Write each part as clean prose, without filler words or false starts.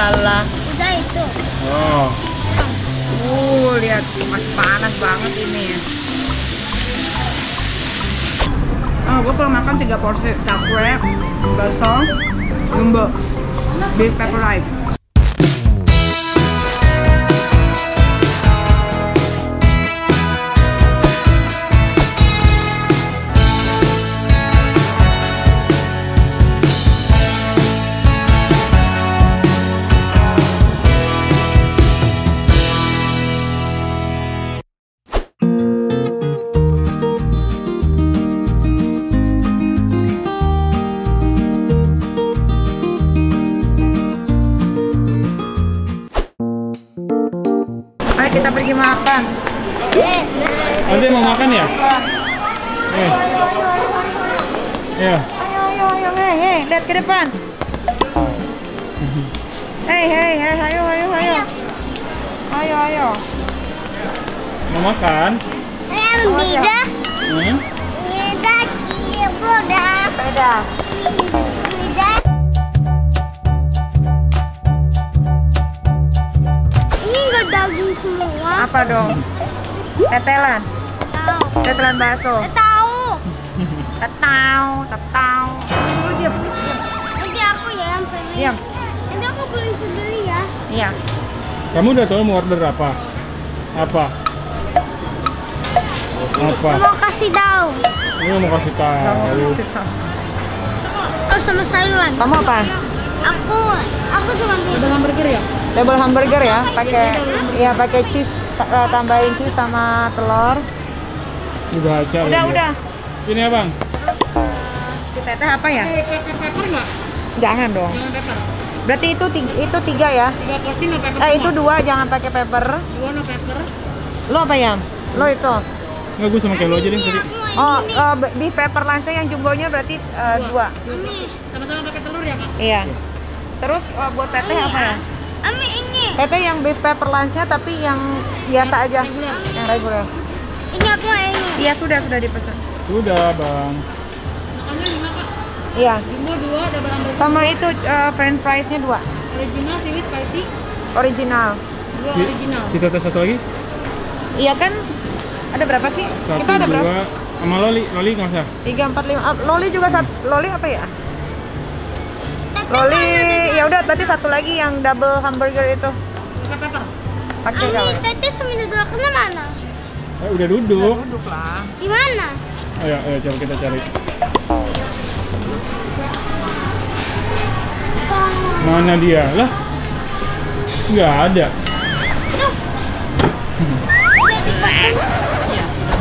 lala. Udah itu. Oh. Lihat masih panas banget ini ya. Gue perlu makan 3 porsi cakwe, bakso, jumbo, beef pepper rice. Ayo kita pergi makan. Ade mau makan ya? Ya. Ayo, hei, lihat ke depan. Hei, ayo. Ayo. Mau makan? Beda. Hmm? Beda. Beda. Ini enggak daging semua. Apa dong? Tetelan. Tahu. Tetelan bakso. Tahu. Tetau. Lu diam. Nanti aku ya yang pilih. Diam. Nanti aku beli sendiri ya. Iya. Kamu udah tahu mau order apa? Apa? Mau kasih tahu. Ini mau kasih tahu. Oh, sama sayuran. Kamu apa? Aku cuma Double hamburger ya? Double hamburger ya, pakai cheese, tambahin cheese sama telur. Udah aja. Udah. Ini abang. Si teteh apa ya? Pepper nggak? Jangan dong. Jangan pepper. Berarti itu 3 ya? 3 porsi no pepper. Itu 2 jangan pakai pepper. 2 no pepper. Lo apa ya? Lo itu. Nggak, gue sama kayak lo aja deh tadi. Oh, beef pepper lunch yang jumbonya berarti 2. Sama-sama pakai telur ya kak? Iya. Terus buat teteh apa ya? Ami ini. Teteh yang beef pepper lunch-nya tapi yang biasa aja. Yang reguler. Ini aku mau ini. Iya, sudah dipesan. Udah bang. Makannya 5 kak. Iya. Jumbo 2, double hamburger. Sama itu french fries-nya 2. Original, chili spicy. Original. 2 original. Kita tes satu lagi. Iya kan? Ada berapa sih? 1, Kita ada berapa? 2, sama Loli nggak usah. 3, 4, 5. Loli juga Loli apa ya? Loli, ya udah berarti satu lagi yang double hamburger itu. Pakai pepper. Pakai kalau. Ami, tete semenjak dulu mana? Udah duduk. Duduk lah. Di mana? Ayo coba kita cari. Mana dia? Lah? Nggak ada.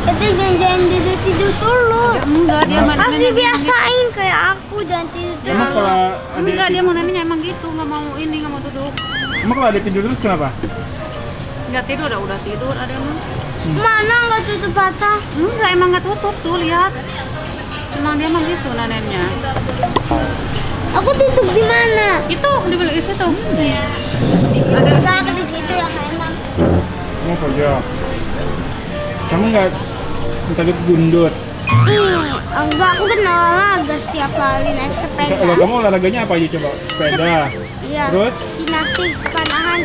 Tete jangan tidur dulu. Enggak, dia mana? Kasih biasain kayak aku jangan tidur. Emang kalau ada Enggak, dia mau nanya emang gitu, nggak mau ini, nggak mau duduk. Emang kalau ada tidur terus kenapa? Nggak tidur, udah tidur, ada emang. Mana nggak tutup mata? Enggak, emang nggak tutup tuh, lihat. Emang dia emang gitu neneknya. Aku tutup di mana? Itu dibeli di situ. Ada nggak di situ yang enak. Kamu kerja. Kamu nggak minta duit gundut? Enggak, aku kan olahraga setiap hari naik sepeda. Kalau kamu olahraganya apa aja coba? Sepeda. Iya. Terus? Gimnastik, sepanahan,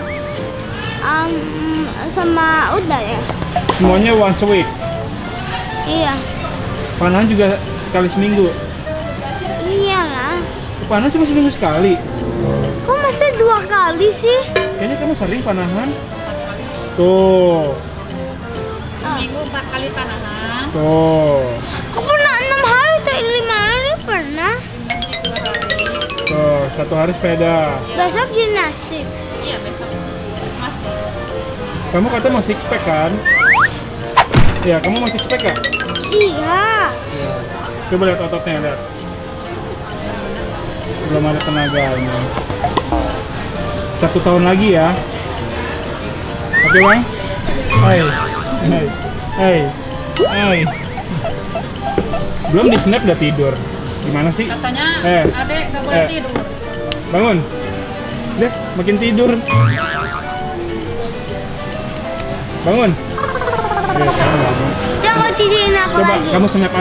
sama udah ya. Semuanya once a week. Iya. Panahan juga sekali seminggu. Iyalah. Panahan cuma seminggu sekali. Kok masa 2 kali sih? Kayaknya kamu sering panahan. Tuh. Seminggu 4 kali panahan. Tuh. Aku pernah 6 hari atau 5 hari pernah. Tuh, 1 hari sepeda. Besok gimnastik. Iya, besok masih. Kamu kata mau six pack kan? Iya, kamu mau six pack kan? Iya. Iya. Coba lihat ototnya, lihat. Belum ada tenaganya. 1 tahun lagi ya. Oke bang? Hai. Belum di snap udah tidur. Gimana sih? Katanya adek nggak boleh tidur. Bangun. Lihat, makin tidur. Bangun. Bangun. Jangan tidurin aku Coba lagi. kamu snap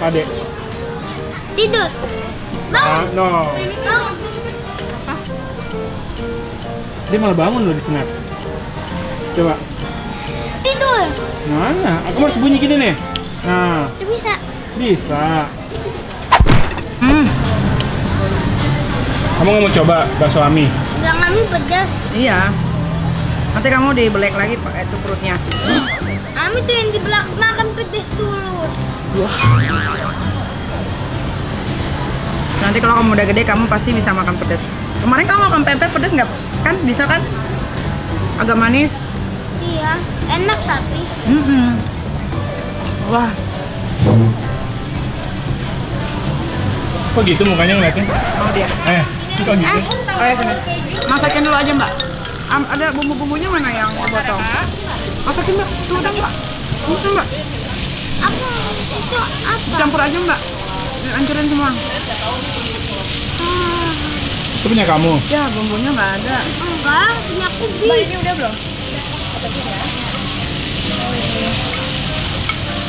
adek, Tidur. Bangun. No. Bangun. Dia malah bangun loh di snap. Coba. Tidur. Mana? Aku harus bunyi gini nih. Nah, Bisa. bisa. Kamu nggak mau coba bakso Ami? Bilang kami pedas. Iya. Nanti kamu dibelek lagi pakai itu perutnya. Kami tuh yang di belakang makan pedas tulus. Nanti kalau kamu udah gede kamu pasti bisa makan pedas. Kemarin kamu makan pempek pedas nggak? Kan bisa kan? Agak manis. Iya, enak tapi. Wah, Kok gitu mukanya ngeliatin? mau dia. Kok gitu? Ayo sini. Masakin dulu aja Mbak. Ada bumbu-bumbunya mana yang dipotong? Masakin Mbak. Tuh udah Mbak. Tuh Mbak. Apa itu apa? Campur aja Mbak. Hancurin semua. Itu punya kamu? Ya bumbunya nggak ada. Enggak, punya aku Mbak ini udah belum?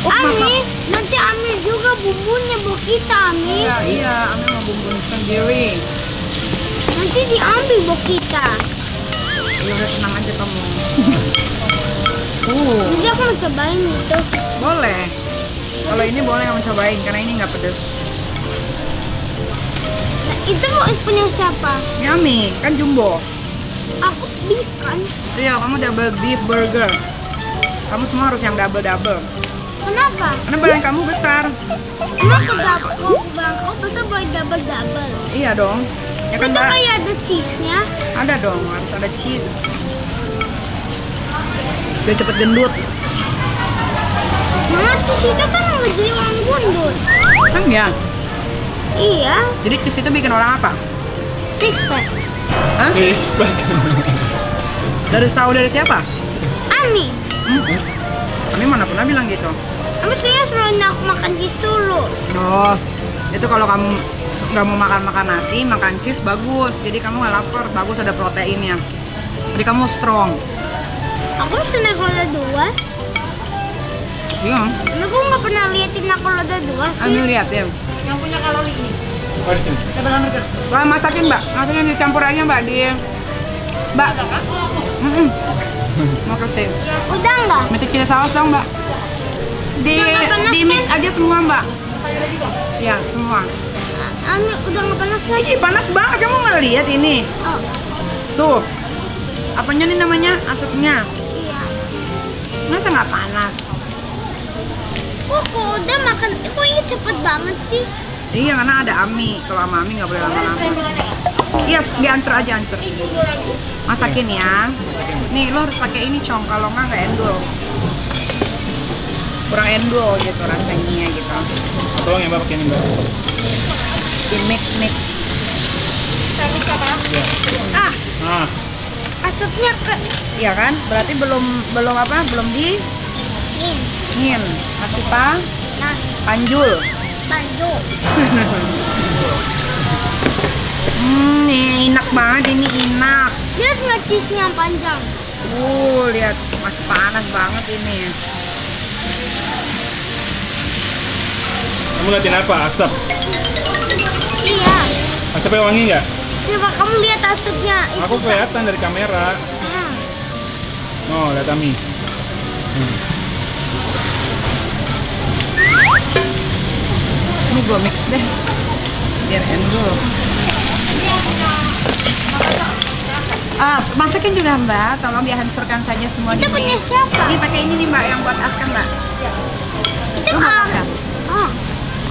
Ami, nanti ambil juga bumbunya buat kita, Ami. Iya, iya. Ami mau bumbu sendiri. Nanti diambil buat kita. Ya udah tenang aja kamu. Nanti aku mau cobain itu. Boleh. Kalau ini boleh kamu cobain karena ini nggak pedes. Nah, itu mau punya siapa? Yummy, kan jumbo. Aku beef kan? Iya, kamu double beef burger. Kamu semua harus yang double-double. Kenapa? Karena badan kamu besar. Emang aku bang, kau besar boleh double-double. Iya dong. Ya kan Itu Mbak? kayak ada cheese-nya. Ada dong, harus ada cheese. Biar cepet gendut. Mama, cheese itu kan nggak jadi orang gundul. Kan ya? Iya, Jadi cheese itu bikin orang apa? six pack. Hah? Cepat. Tahu dari siapa? Ami, Kami mana pernah bilang gitu. Ami saya selalu aku makan cheese dulu. Oh, itu kalau kamu nggak mau makan nasi, makan cheese bagus. Jadi kamu nggak lapar, bagus ada proteinnya. Jadi kamu strong. Aku bisa naik roda 2. Iya. Aku nggak pernah liatin aku roda 2 sih. Ambil lihat ya. Yang punya kalori ini. Oh, di sini. Wah, masakin Mbak, masakin dicampur aja Mbak di. Mbak. Mau kasih. Udah nggak? Minta chili saus dong Mbak. Udah nggak panas, Di mix aja semua Mbak. Ya semua. Ami udah nggak panas lagi. Ih panas banget, kamu nggak lihat ini? Oh, Tuh. Apanya nih namanya? Asapnya. iya. Masa nggak panas? Kok udah makan? Kok ini cepet banget sih? Iya karena ada Ami. Kalau sama Ami nggak boleh lama-lama. Iya, diancur aja ancur. Masakin ya. Nih lo harus pakai ini Cong, kalau nggak endul. Kurang endul gitu rasanya gitu. Tolong ya Mbak pakai ini Mbak. Di mix. Ah, Nah, asapnya ke Iya kan? Berarti belum apa? Belum di ini. ngin. Masih Nah, panjul. bantu. Nih enak banget ini enak. Lihat nggak cheese-nya yang panjang? Lihat masih panas banget ini. kamu liatin apa? Asap. Iya. Asapnya wangi nggak? Coba kamu lihat asapnya itu. Aku kelihatan dari kamera. Ah, Oh, lihat Ami. Ini gue mix deh. Biar endul. Masakin juga Mbak, tolong dihancurkan saja semua itu di punya mix. siapa? Ini pakai ini nih Mbak yang buat Askan Mbak. Itu Lu mau Askan? Oh,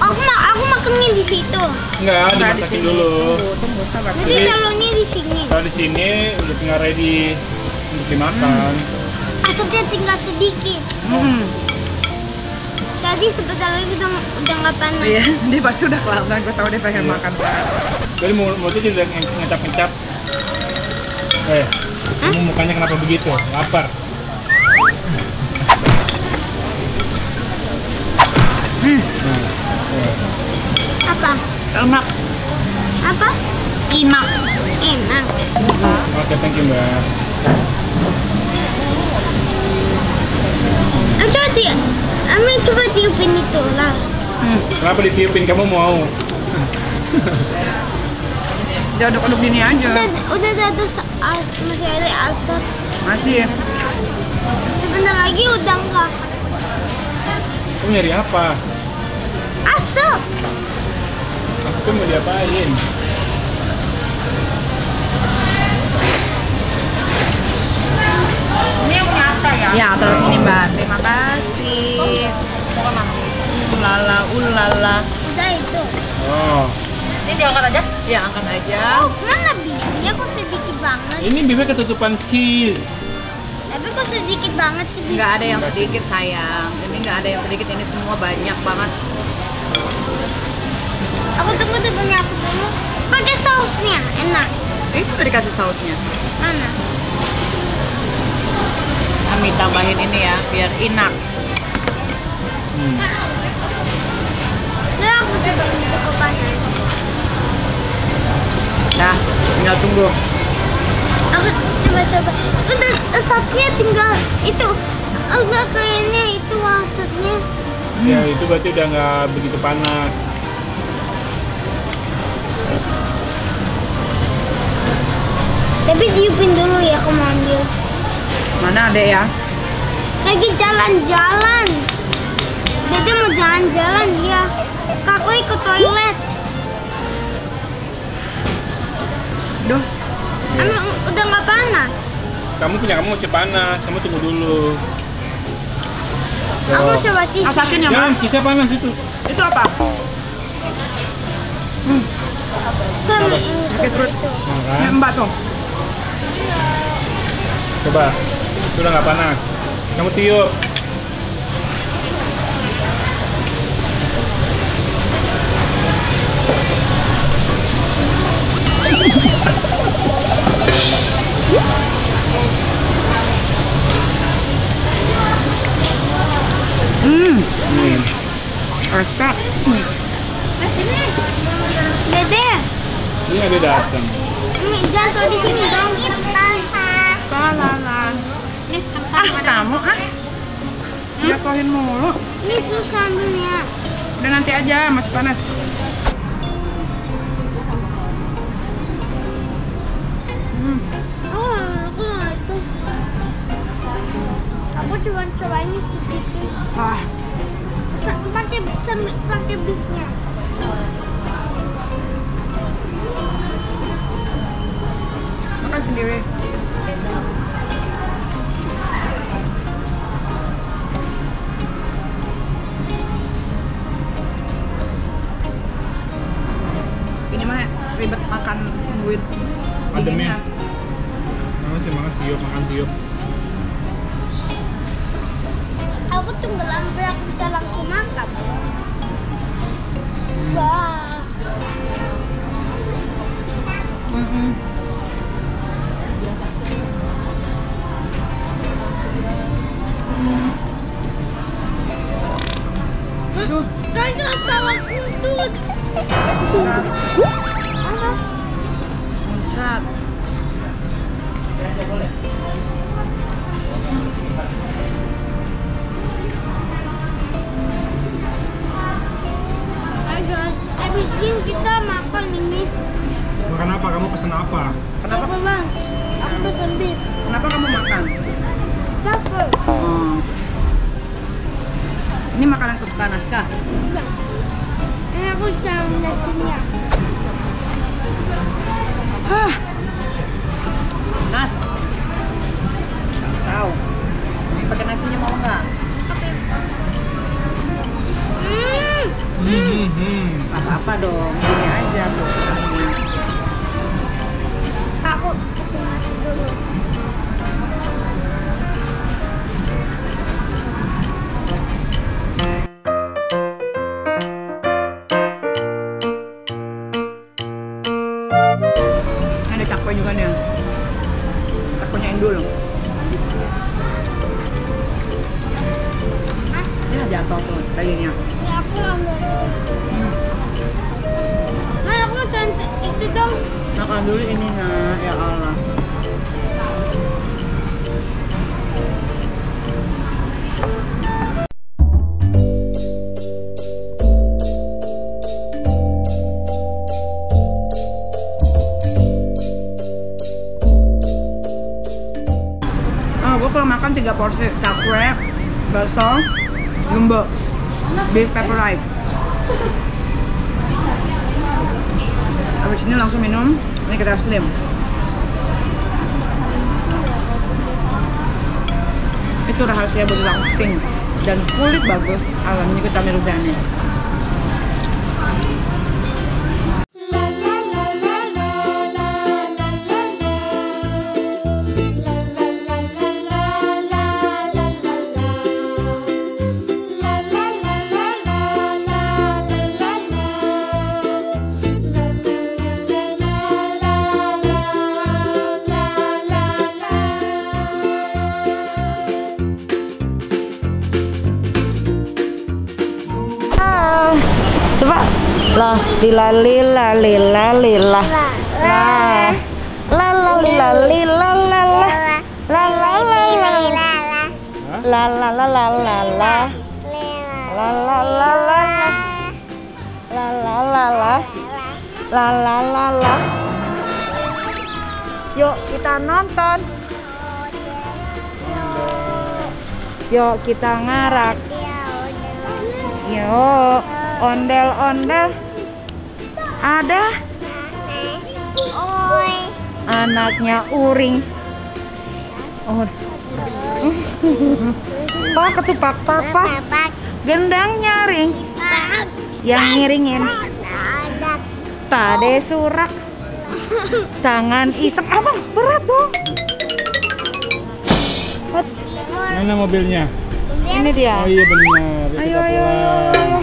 aku makannya di situ. Enggak, Nggak, di dimasakin sini. dulu. Tunggu sabar. Nanti taruhnya di sini. Kalau di sini udah tinggal ready untuk dimakan. Asapnya tinggal sedikit. Jadi sebentar lagi udah nggak panas. Iya, dia pasti udah kelaparan. Gue tahu dia pengen Iya. makan. Jadi mulutnya juga ngecap-ngecap. Kamu mukanya kenapa begitu? Lapar. Apa? Enak. Apa? Enak. Enak. Oke, thank you Mbak. Coba tiupin itu lah. Kenapa ditiupin? Kamu mau? Diaduk-aduk gini aja. Udah ada masih ada asap. Masih. Sebentar lagi udah enggak. Kamu nyari apa? Asap. Aku mau diapain? Ini yang punya apa ya? Ya, terus ini Mbak. Terima kasih. Ulala, ulala. Udah itu. Oh, Ini diangkat aja. Ya, angkat aja. Oh, mana bibirnya kok sedikit banget? ini bibir ketutupan cheese. Tapi kok sedikit banget sih bibir? Nggak ada yang sedikit sayang. Ini nggak ada yang sedikit. Ini semua banyak banget. Aku tunggu punya aku dulu. Pakai sausnya, enak. Itu udah dikasih sausnya. Mana? Kami tambahin ini ya, biar enak. Udah aku coba untuk panas. Nah, tinggal tunggu. Aku coba-coba. Udah asapnya tinggal itu. Enggak kayaknya itu asapnya. Ya itu berarti udah nggak begitu panas. Tapi tiupin dulu ya, aku mau ambil. Mana adek ya? Lagi jalan-jalan. Dede mau jalan-jalan dia. Kakak ikut toilet. Duh, Emang udah nggak panas? Kamu punya kamu masih panas. Kamu tunggu dulu. Aku Oh. coba cici. masakin ya, Jangan, Mbak. cheese panas itu. Itu apa? Pakai terus. Nah, Ini kan? Mbak tuh. Coba. Itu udah nggak panas. Kamu tiup. Nih. Resep. Dede, Ini ada datang. ini jatuh di sini dong. Lala. Kamu jatuhin mulu. Ini susah dunia. Udah nanti aja, masih panas. Oh, aku nggak itu. Aku cuma coba ini sedikit. Ah, Pakai bisnya. makan sendiri. Ini mah ribet makan nungguin Ademnya. dinginnya. Kamu sih makan tiup, makan tiup. Aku tunggu sampai aku bisa langsung makan. Wah. Aduh, Gak salah kuntut. muncrat. Ayo guys, habis ini kita makan ini. Makan apa? Kamu pesen apa? Kenapa? Aku lunch. Aku pesen beef. Kenapa kamu makan? Dapur. Oh. Ini makanan kesukaan Aska. Ini aku jangan nasinya. Hah. Nas. Kacau. Ini pakai nasinya mau nggak? Apa-apa dong. Gini aja tuh. Aku kasih nasi dulu. Ada cakwe juga nih. Cakwenya endul. Ya jatuh tuh dagingnya. Ya aku ambil. Nah, aku cantik itu dong. Makan dulu ini nah, ya Allah. gua makan 3 porsi cakwe, bakso, jumbo, beef pepper rice. Habis ini langsung minum. Ini kita slim. Itu rahasia body langsing dan kulit bagus. Alaminya kita merudani. Coba lah lila lila lila lila la la lila lila la la la la la la la la la la la la la la la la la la. Yuk kita nonton. Yuk kita ngarak. Yuk ondel-ondel. Ada anaknya Uring. Oh. Pak ketupak papa. Gendang nyaring. Yang ngiringin Tade Surak. Tangan isep. Abang berat dong. Mana mobilnya? Ini dia. Oh iya benar. Ayo ayo ayo.